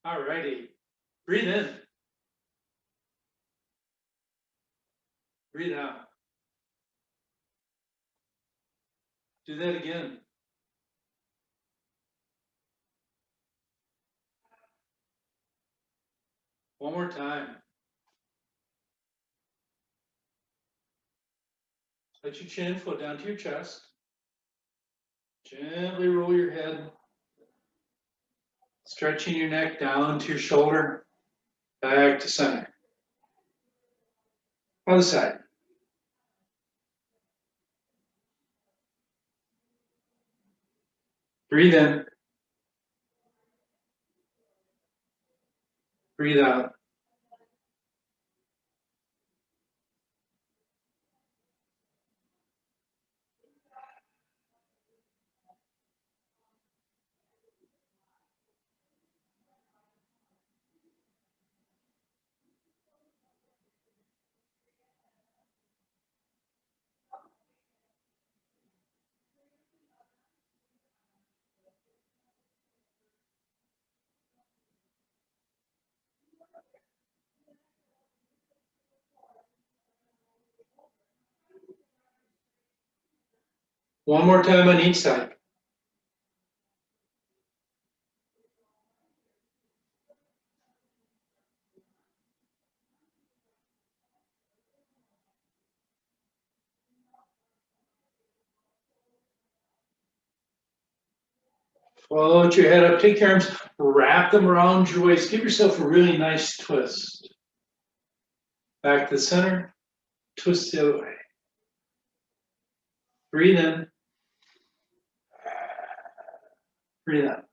All righty. Breathe in. Breathe out. Do that again. One more time. Let your chin float down to your chest. Gently roll your head. Stretching your neck down to your shoulder. Back to center. Other side. Breathe in. Breathe out. One more time on each side. Float your head up, take your arms, wrap them around your waist. Give yourself a really nice twist. Back to the center, twist the other way. Breathe in. Breathe out.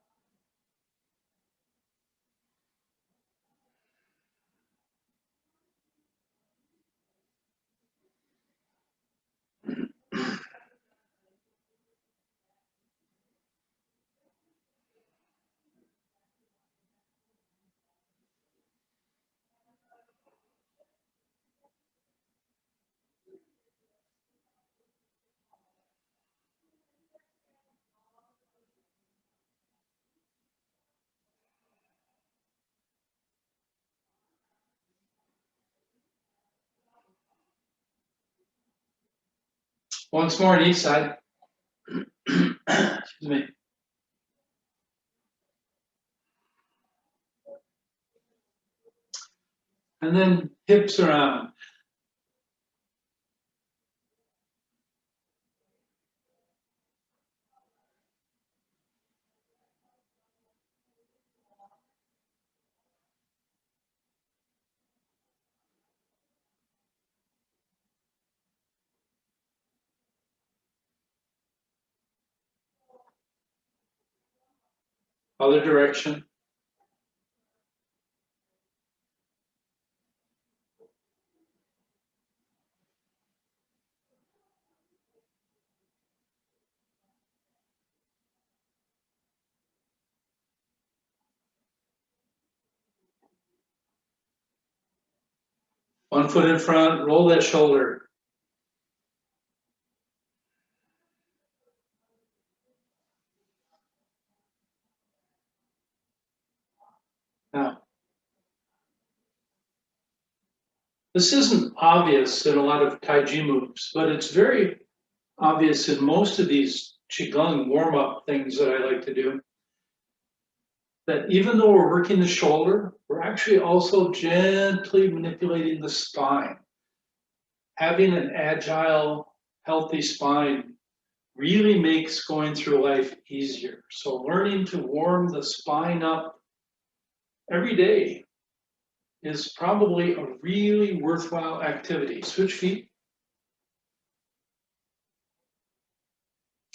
Once more on each side. Excuse me. And then hips around. Other direction. One foot in front, roll that shoulder. Now, this isn't obvious in a lot of Tai Chi moves, but it's very obvious in most of these Qigong warm-up things that I like to do, that even though we're working the shoulder, we're actually also gently manipulating the spine. Having an agile, healthy spine really makes going through life easier. So learning to warm the spine up every day is probably a really worthwhile activity. Switch feet.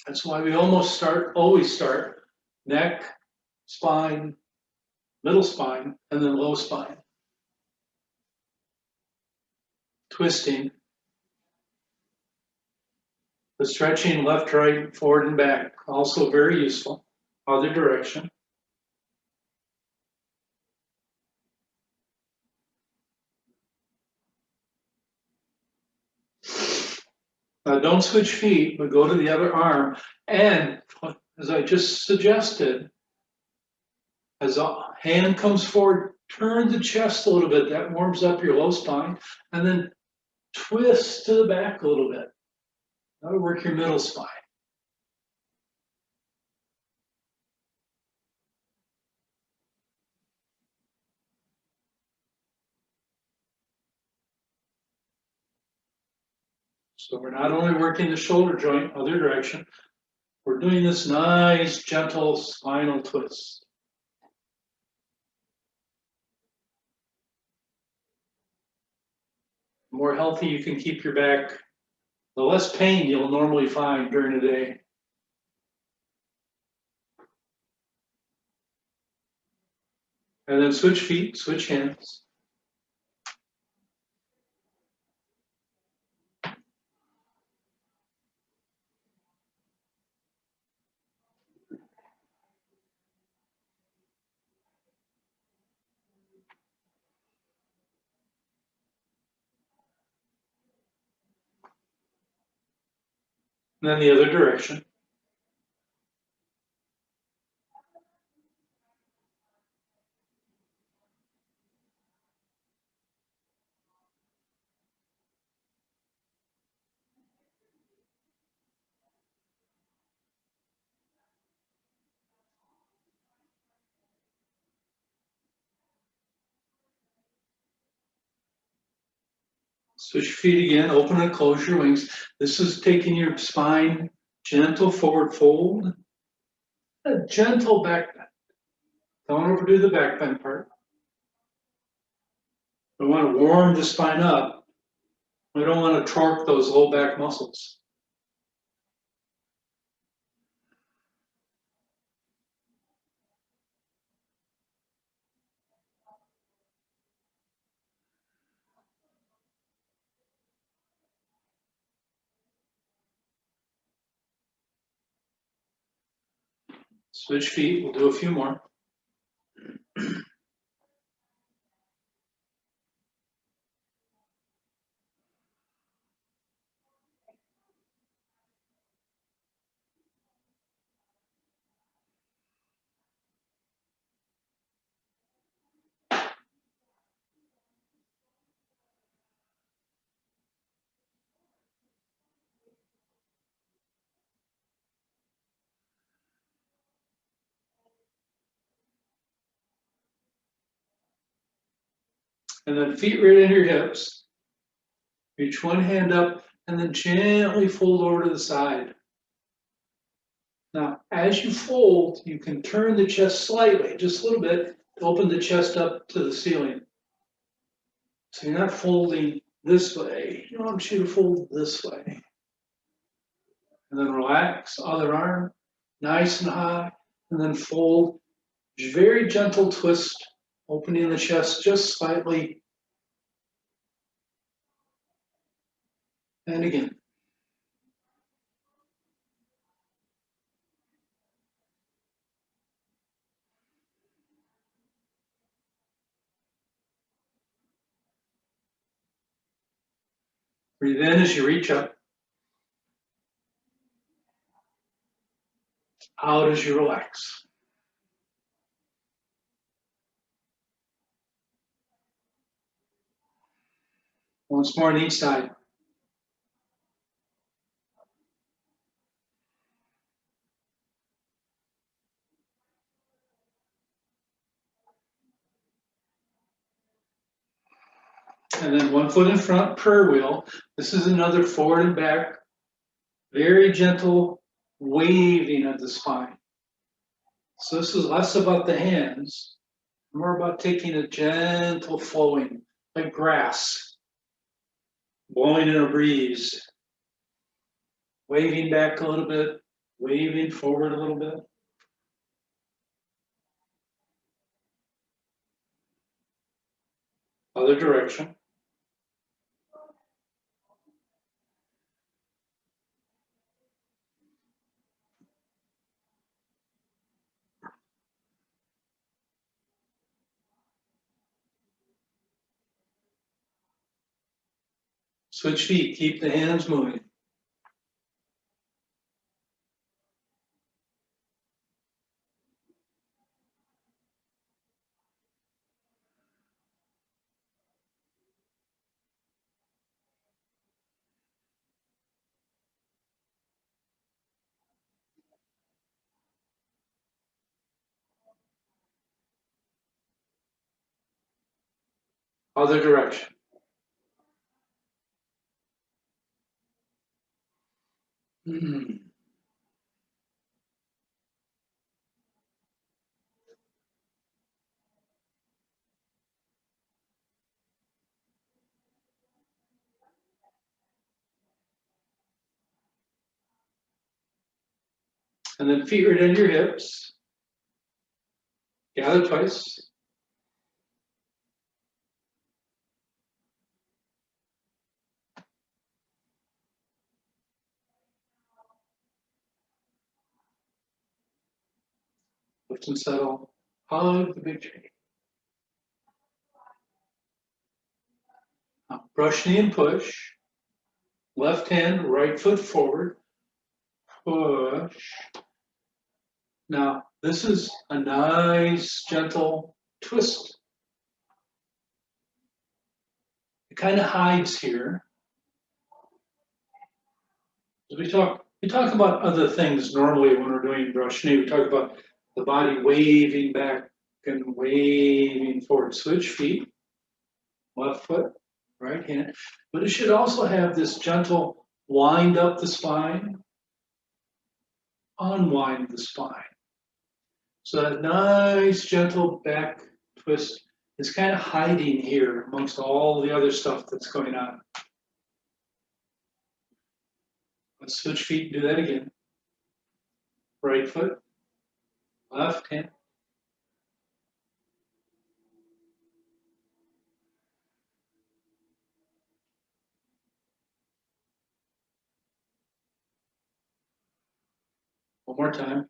That's why we always start neck, spine, middle spine, and then low spine. Twisting. The stretching left, right, forward, and back, also very useful. Other direction. Don't switch feet, but go to the other arm. And as I just suggested, As a hand comes forward, turn the chest a little bit. That warms up your low spine. And then twist to the back a little bit. That'll work your middle spine. So we're not only working the shoulder joint, other direction, we're doing this nice, gentle spinal twist. The more healthy you can keep your back, the less pain you'll normally find during the day. And then switch feet, switch hands. And then the other direction. Switch your feet again, open and close your wings. This is taking your spine, gentle forward fold, a gentle back bend. Don't overdo the back bend part. We want to warm the spine up. We don't want to torque those low back muscles. Switch feet, we'll do a few more. And then feet right in your hips. Reach one hand up and then gently fold over to the side. Now, as you fold, you can turn the chest slightly, just a little bit, to open the chest up to the ceiling. So you're not folding this way. You want you to fold this way. And then relax, other arm, nice and high, and then fold. Very gentle twist, opening the chest just slightly. And again. Breathe in as you reach up. Out as you relax. Once more on each side. And then one foot in front, prayer wheel. This is another forward and back. Very gentle waving of the spine. So this is less about the hands, more about taking a gentle flowing, like grass, blowing in a breeze. Waving back a little bit, waving forward a little bit. Other direction. Switch feet, keep the hands moving. Other direction. And then feet right into your hips. Gather twice. Lift and settle. Hug the big tree. Now, brush knee and push. Left hand, right foot forward. Push. Now, this is a nice, gentle twist. It kind of hides here. We talk about other things normally when we're doing brush knee. We talk about the body waving back and waving forward. Switch feet, left foot, right hand. But it should also have this gentle wind up the spine, unwind the spine. So that nice, gentle back twist is kind of hiding here amongst all the other stuff that's going on. Let's switch feet and do that again. Right foot, left hand. One more time.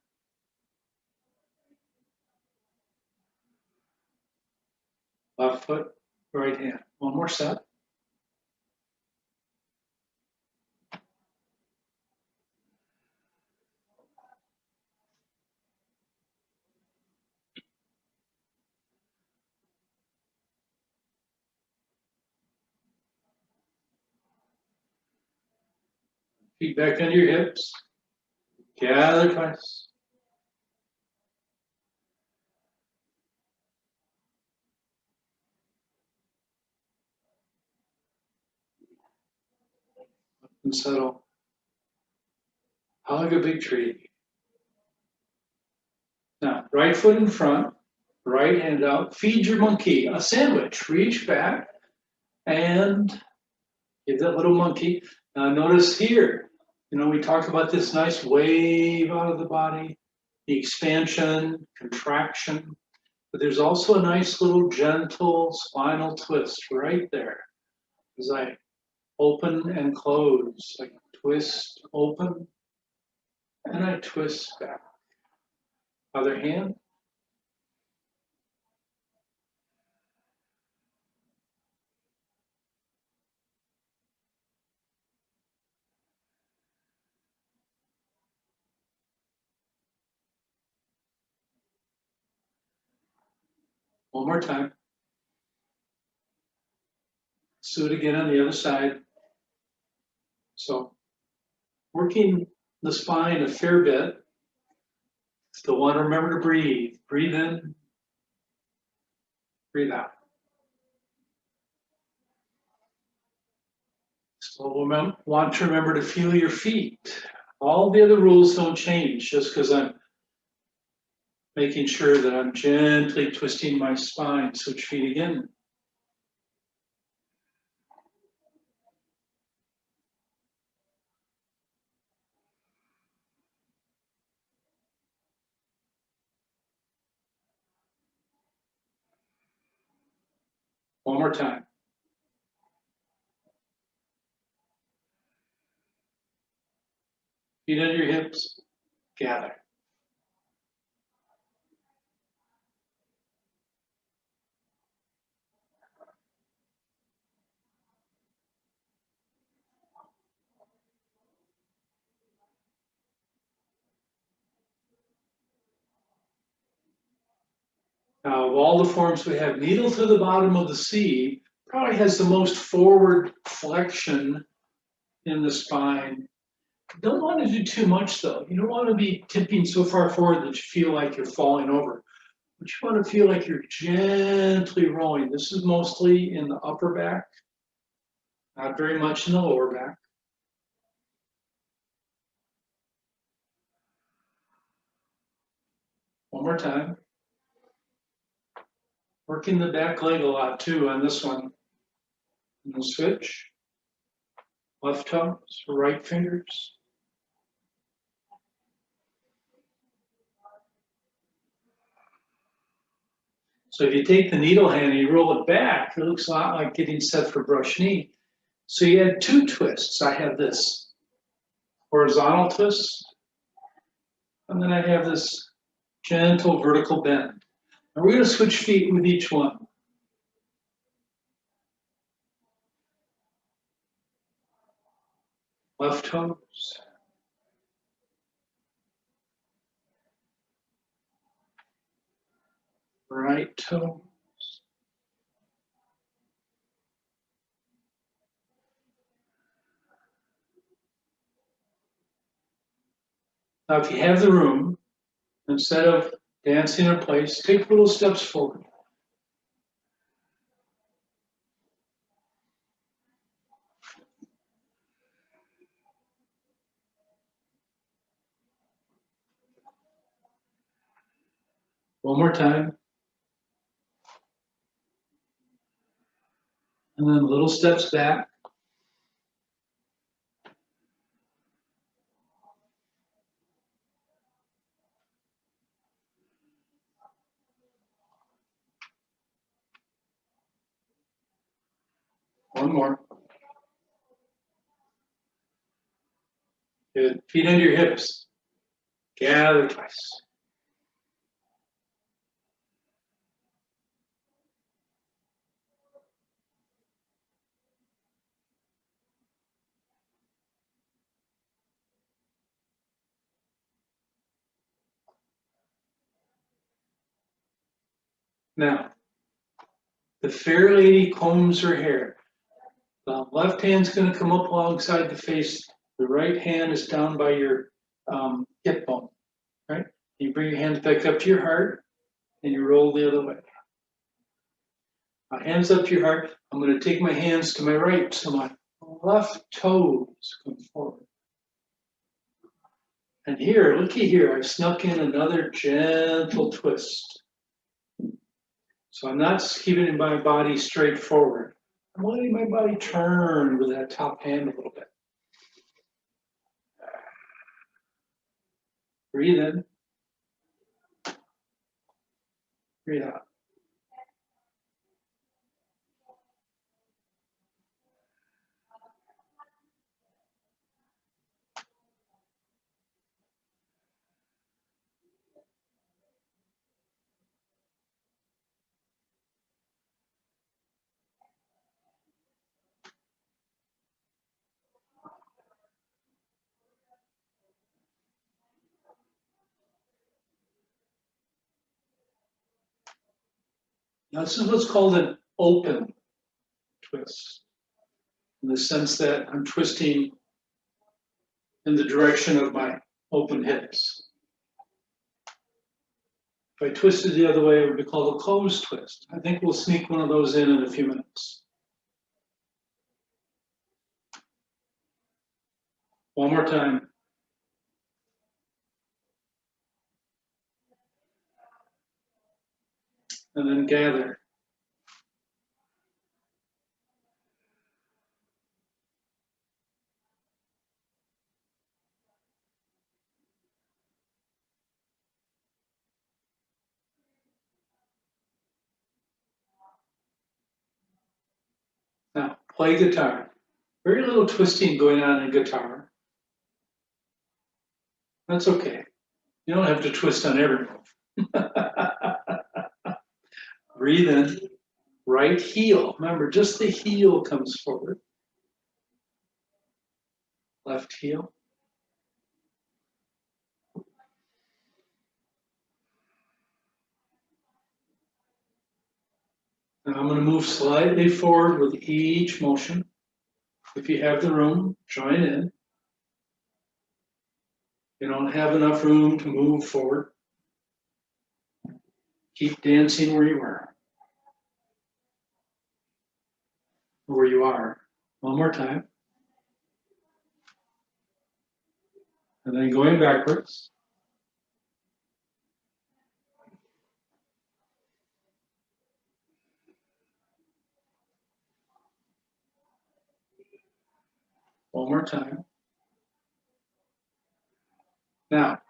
Left foot, right hand. One more set. Feet back under your hips. Gather twice. And settle. Hug a big tree. Now, right foot in front, right hand out. Feed your monkey a sandwich. Reach back and give that little monkey. Now, notice here, we talk about this nice wave out of the body, the expansion, contraction, but there's also a nice little gentle spinal twist right there as I open and close, like twist, open, and I twist back. Other hand. One more time. Let's do it again on the other side. So working the spine a fair bit. Still want to remember to breathe. Breathe in, breathe out. Still want to remember to feel your feet. All the other rules don't change just because I'm making sure that I'm gently twisting my spine. Switch feet again. One more time. Feet under your hips, gather. Now, of all the forms we have, needle to the bottom of the C probably has the most forward flexion in the spine. Don't want to do too much though. You don't want to be tipping so far forward that you feel like you're falling over. But you want to feel like you're gently rolling. This is mostly in the upper back, not very much in the lower back. One more time. Working the back leg a lot too on this one. And the switch. Left toes, right fingers. So if you take the needle hand and you roll it back, it looks a lot like getting set for brush knee. So you had two twists. I have this horizontal twist, and then I have this gentle vertical bend. And we're going to switch feet with each one. Left toes. Right toe. Now, if you have the room, instead of dancing in place, take little steps forward. One more time. And then little steps back. One more. Good. Feet under your hips. Gather twice. Now, the fair lady combs her hair. The left hand's going to come up alongside the face. The right hand is down by your hip bone, right? You bring your hands back up to your heart and you roll the other way. My hands up to your heart. I'm going to take my hands to my right so my left toes come forward. And here, looky here, I snuck in another gentle twist. So I'm not keeping my body straight forward. I'm letting my body turn with that top hand a little bit. Breathe in. Breathe out. Now, this is what's called an open twist, in the sense that I'm twisting in the direction of my open hips. If I twisted the other way, it would be called a closed twist. I think we'll sneak one of those in a few minutes. One more time. And then gather. Now, play guitar. Very little twisting going on in guitar. That's okay. You don't have to twist on every move. Breathe in. Right heel. Remember, just the heel comes forward. Left heel. Now I'm going to move slightly forward with each motion. If you have the room, join in. If you don't have enough room to move forward, Keep dancing where you were, where you are. One more time. And then going backwards. One more time. Now,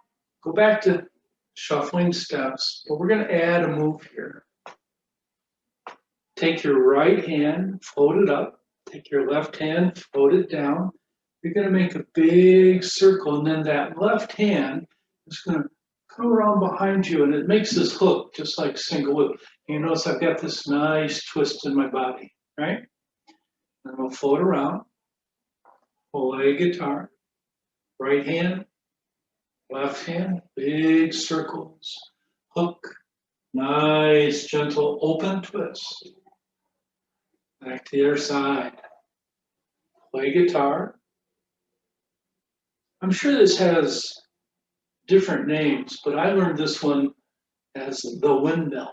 go back to shuffling steps, but we're going to add a move here. Take your right hand, float it up. Take your left hand, float it down. You're going to make a big circle, and then that left hand is going to come around behind you, and it makes this hook, just like single whip. You notice I've got this nice twist in my body, right? And we'll float around, play guitar, right hand, left hand, big circles, hook, nice, gentle, open twist. Back to the other side. Play guitar. I'm sure this has different names, but I learned this one as the windmill.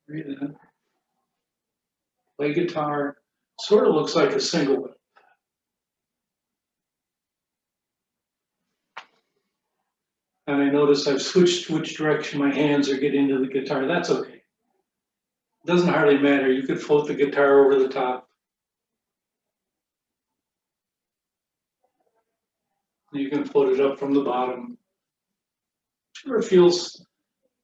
Breathe in. Play guitar. Sort of looks like a single whip. And I notice I've switched which direction my hands are getting to the guitar. That's okay. It doesn't hardly matter. You could float the guitar over the top. You can float it up from the bottom. Sure, it feels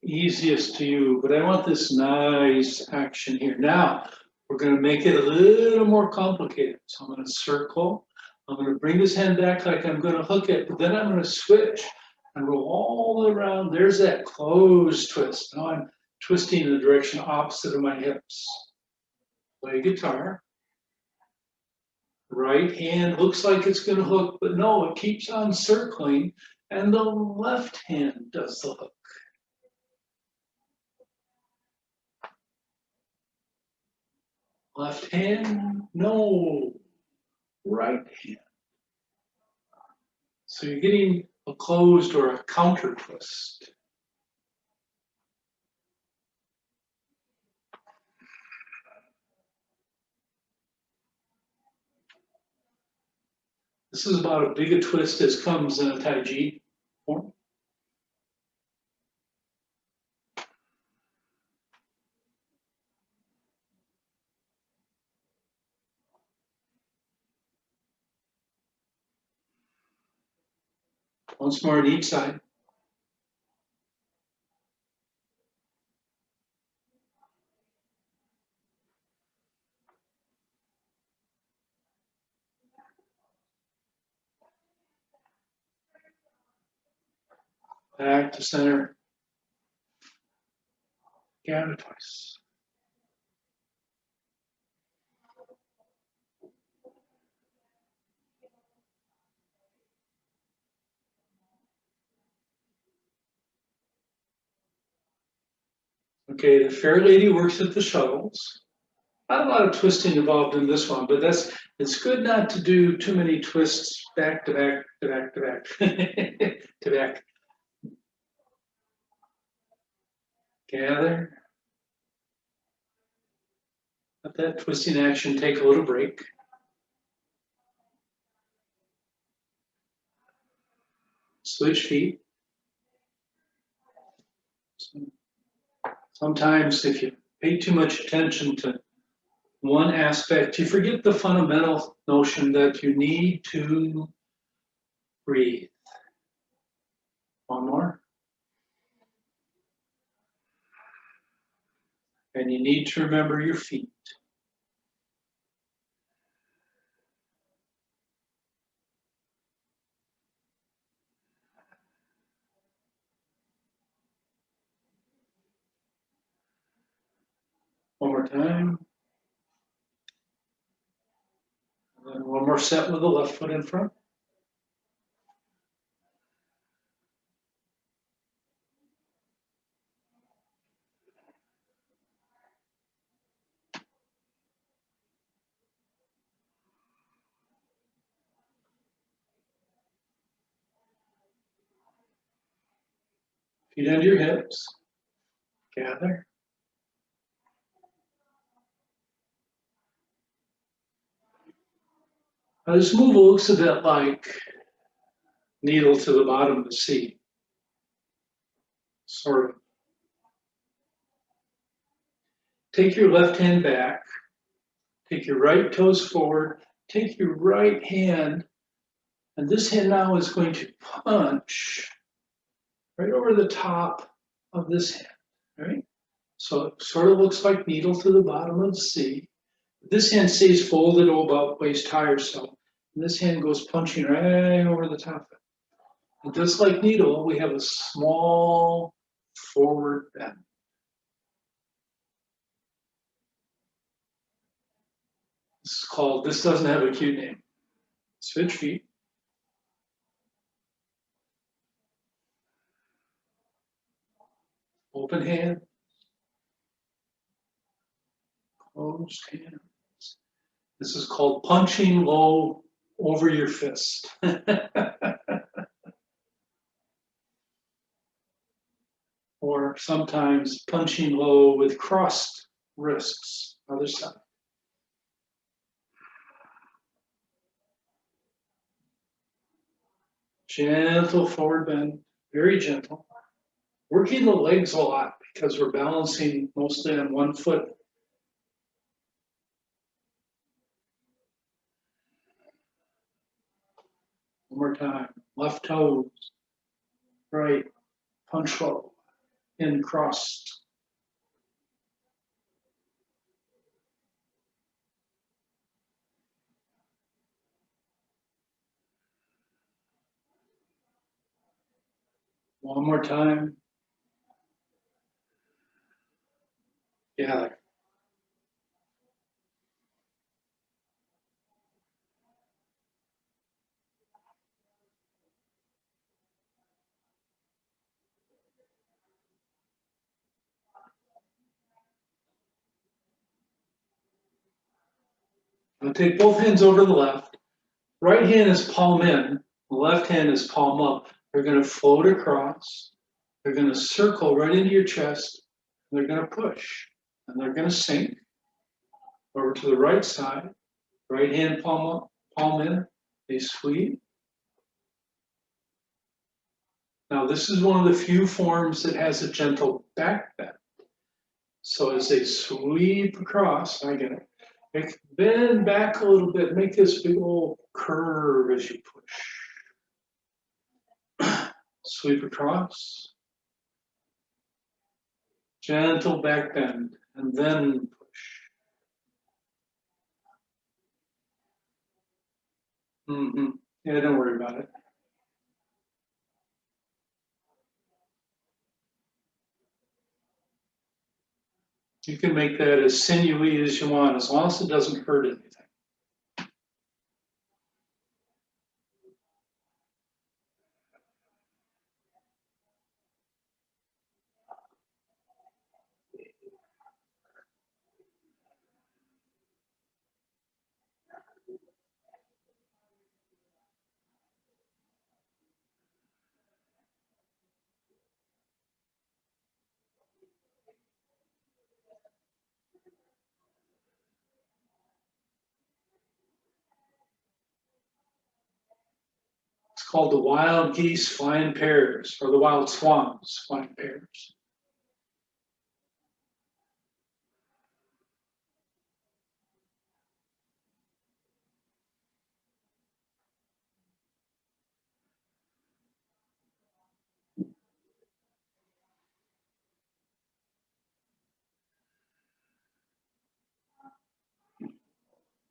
easiest to you, but I want this nice action here. Now, we're going to make it a little more complicated. So I'm going to circle. I'm going to bring this hand back like I'm going to hook it, but then I'm going to switch and roll all around. There's that closed twist. Now I'm twisting in the direction opposite of my hips. Play guitar. Right hand looks like it's going to hook, but no, it keeps on circling, and the left hand does the hook. Left hand, no, right hand. So you're getting a closed or a counter twist. This is about as big a twist as comes in a Tai Chi form. Once more on each side. Back to center. Counter twist. Okay, the fair lady works at the shuttles. Not a lot of twisting involved in this one, but it's good not to do too many twists back to back to back to back to back. Gather. Let that twisting action take a little break. Switch feet. Sometimes if you pay too much attention to one aspect, you forget the fundamental notion that you need to breathe. One more. And you need to remember your feet. One more time. And then one more set with the left foot in front. Feet under your hips. Gather. Now this move looks a bit like needle to the bottom of the sea. Sort of. Take your left hand back. Take your right toes forward. Take your right hand, and this hand now is going to punch right over the top of this hand, right? So it sort of looks like needle to the bottom of the sea. This hand stays folded about waist high or so. And this hand goes punching right over the top of it. And just like needle, we have a small forward bend. This doesn't have a cute name. Switch feet. Open hand. Closed hands. This is called punching low over your fist. Or sometimes punching low with crossed wrists. Other side. Gentle forward bend, very gentle. Working the legs a lot because we're balancing mostly on one foot. One more time. Left toes, right, punch low, in crossed. One more time. Gather. Now take both hands over the left. Right hand is palm in, the left hand is palm up. They're going to float across. They're going to circle right into your chest. And they're going to push. And they're going to sink over to the right side. Right hand palm up, palm in. They sweep. Now this is one of the few forms that has a gentle back bend. So as they sweep across, I get it. Bend back a little bit, make this big old curve as you push. Sweep across. Gentle back bend, and then push. Yeah, don't worry about it. You can make that as sinewy as you want, as long as it doesn't hurt anything. It's called the wild geese flying pairs, or the wild swans flying pairs.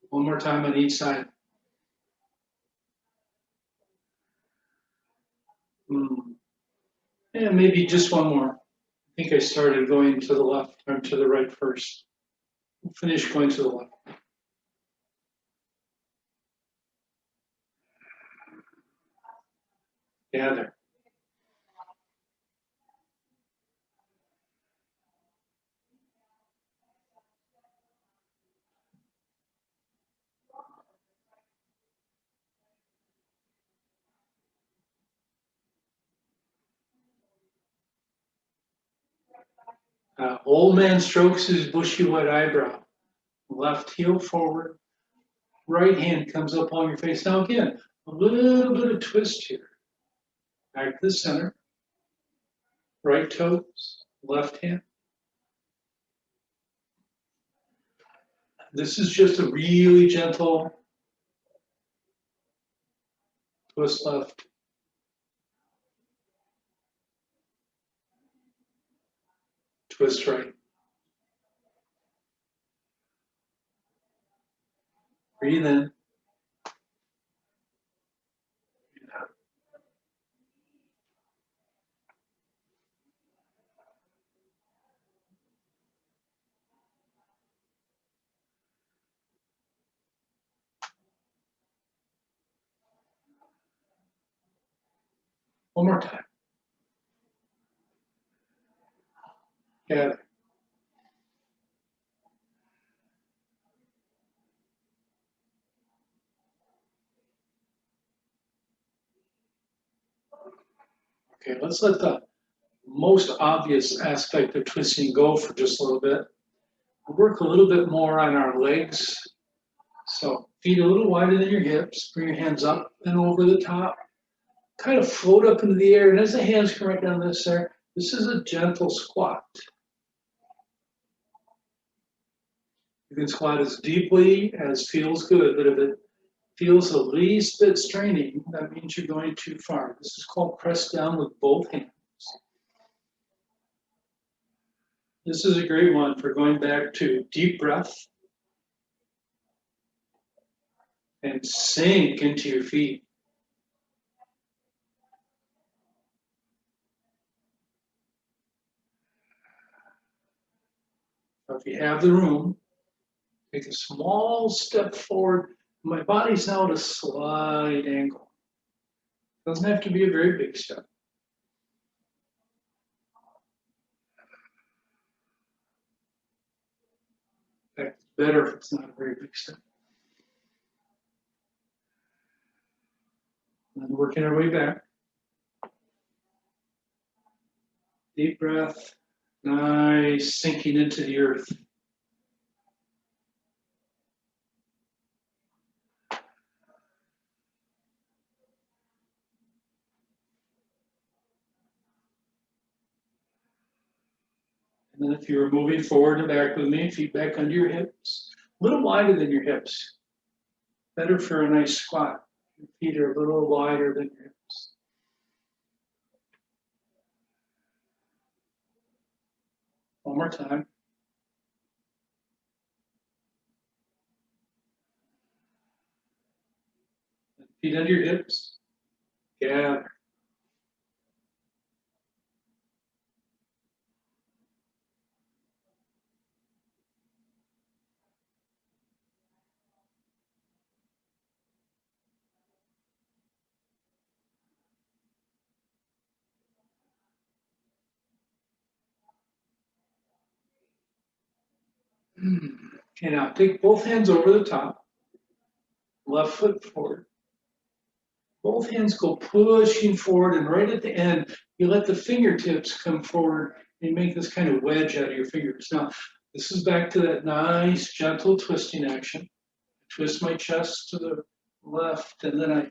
One more time on each side. And maybe just one more. I think I started going to the left or to the right first. We'll finish going to the left. Gather. Old man strokes his bushy white eyebrow. Left heel forward. Right hand comes up on your face. Now again, a little bit of twist here. Back to the center. Right toes, left hand. This is just a really gentle twist left. Twist right. Breathe in. Breathe out. One more time. Gather. Okay, let's let the most obvious aspect of twisting go for just a little bit. We'll work a little bit more on our legs. So feet a little wider than your hips. Bring your hands up and over the top. Kind of float up into the air. And as the hands come right down this there, this is a gentle squat. You can squat as deeply as feels good, but if it feels the least bit straining, that means you're going too far. This is called press down with both hands. This is a great one for going back to deep breath and sink into your feet. If you have the room, take a small step forward. My body's now at a slight angle. Doesn't have to be a very big step. In fact, it's better if it's not a very big step. And then working our way back. Deep breath, nice sinking into the earth. And then if you were moving forward and back with me, feet back under your hips, a little wider than your hips. Better for a nice squat. Your feet are a little wider than your hips. One more time. Feet under your hips. Gather. Okay, now take both hands over the top. Left foot forward. Both hands go pushing forward, and right at the end, you let the fingertips come forward and make this kind of wedge out of your fingers. Now, this is back to that nice, gentle twisting action. I twist my chest to the left, and then I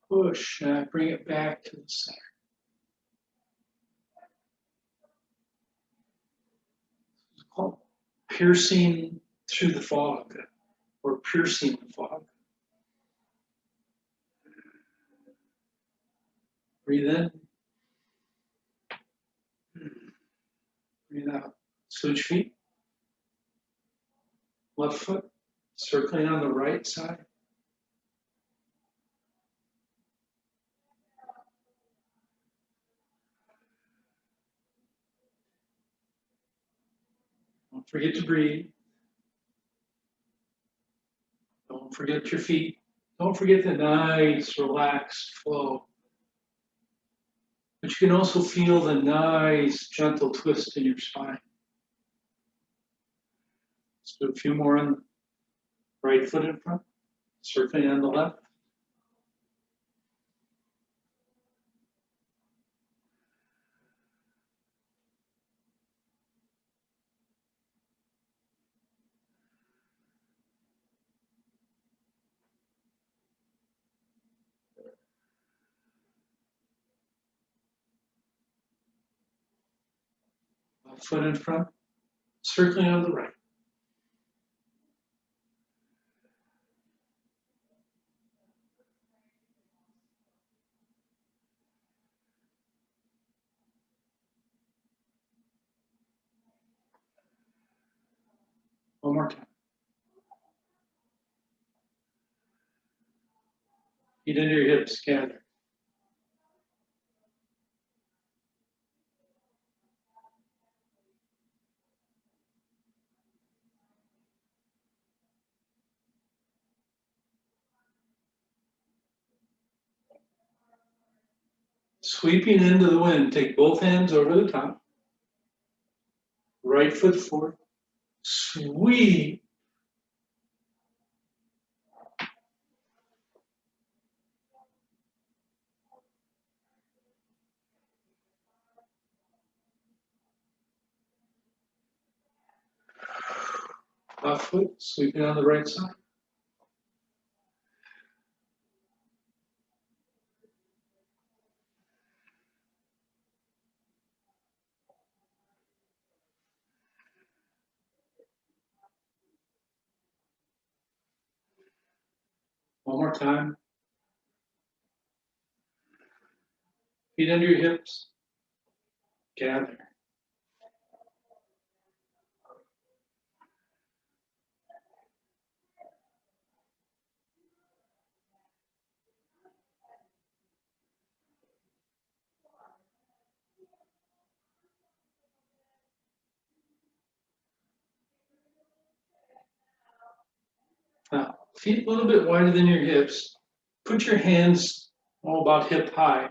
push, and I bring it back to the center. It's called piercing through the fog, or piercing the fog. Breathe in. Breathe out. Switch feet. Left foot circling on the right side. Don't forget to breathe. Don't forget your feet. Don't forget the nice, relaxed flow. But you can also feel the nice, gentle twist in your spine. Let's do a few more on the right foot in front, circling on the left. Left foot in front, circling on the right. One more time. Feet under your hips, gather. Sweeping into the wind, take both hands over the top. Right foot forward. Sweep. Left foot, sweeping on the right side. One more time. Feet under your hips. Gather. Now, feet a little bit wider than your hips. Put your hands all about hip high.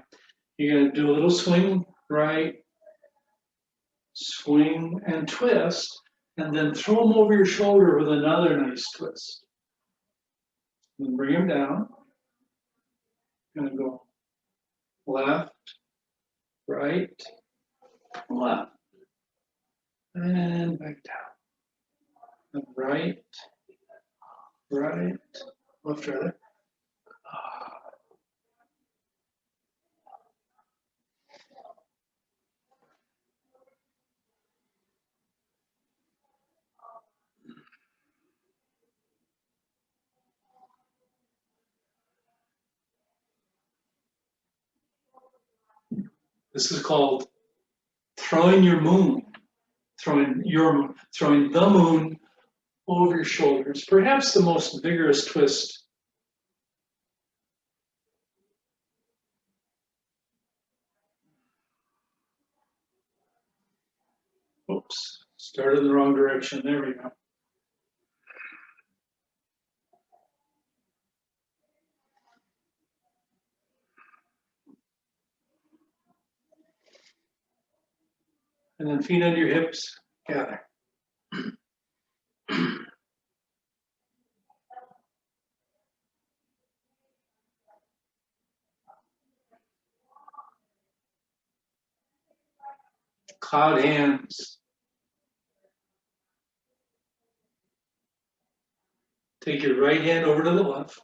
You're going to do a little swing right, swing and twist, and then throw them over your shoulder with another nice twist. And bring them down. Going to go left, right, left, and back down. And right, right, left, rather. This is called throwing your moon, throwing the moon over your shoulders. Perhaps the most vigorous twist. Oops, started in the wrong direction. There we go. And then feet under your hips, gather. Cloud hands. Take your right hand over to the left.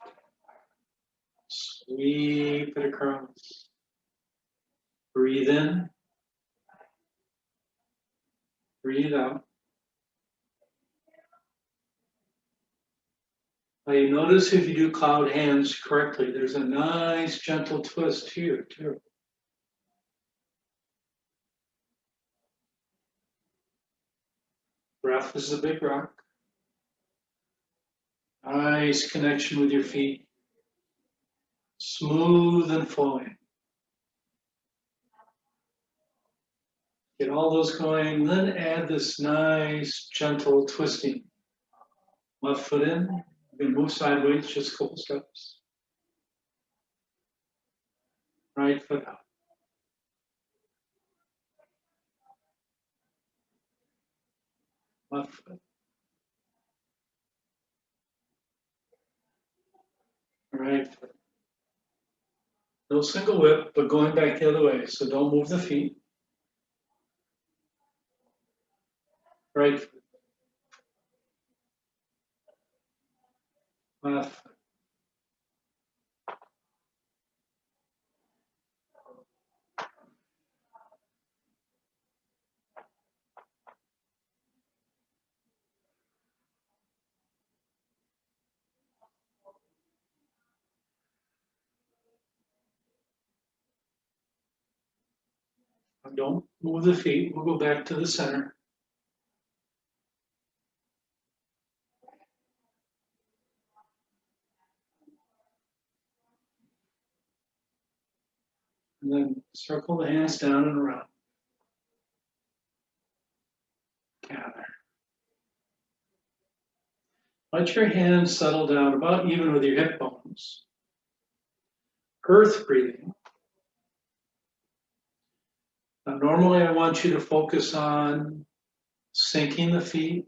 Sweep it across. Breathe in. Breathe out. Now you notice if you do cloud hands correctly, there's a nice gentle twist here too. Breath is a big rock. Nice connection with your feet. Smooth and flowing. Get all those going, then add this nice gentle twisting. Left foot in. You can move sideways, just a couple steps. Right foot out. Left foot. Right foot. No single whip, but going back the other way, so don't move the feet. Right foot. Left foot. Don't move the feet. We'll go back to the center. And then circle the hands down and around. Gather. Let your hands settle down about even with your hip bones. Earth breathing. Now, normally I want you to focus on sinking the feet,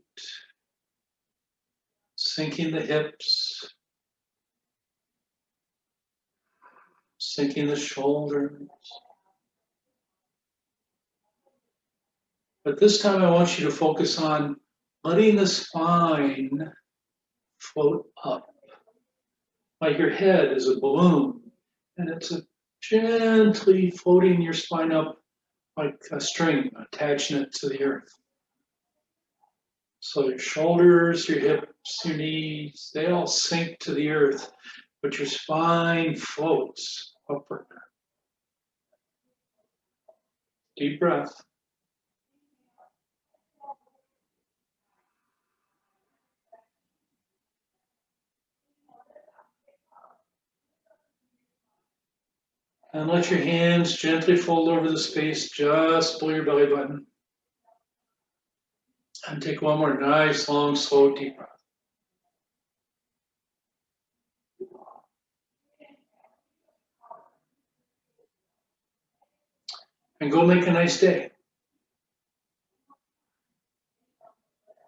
sinking the hips, sinking the shoulders. But this time I want you to focus on letting the spine float up. Like your head is a balloon, and it's gently floating your spine up like a string, attaching it to the earth. So your shoulders, your hips, your knees, they all sink to the earth, but your spine floats upward. Deep breath. And let your hands gently fold over the space just below your belly button. And take one more nice, long, slow, deep breath. And go make a nice day.